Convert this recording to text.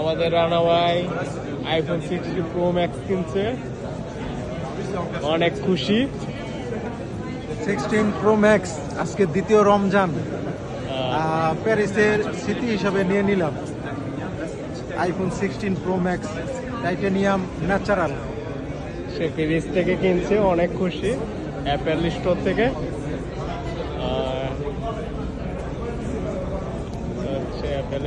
আমাদের রানা ভাই iPhone 60 pro max কিনছে, অনেক খুশি। 16 প্রো ম্যাক্স আজকে দ্বিতীয় রমজান প্যারিসের স্মৃতি হিসাবে নিয়ে নিলাম। IPhone 16 Pro Max titanium natural. সে প্যারিস থেকে কিনছে, অনেক খুশি অ্যাপেল স্টোর থেকে। হচ্ছে অ্যাপেল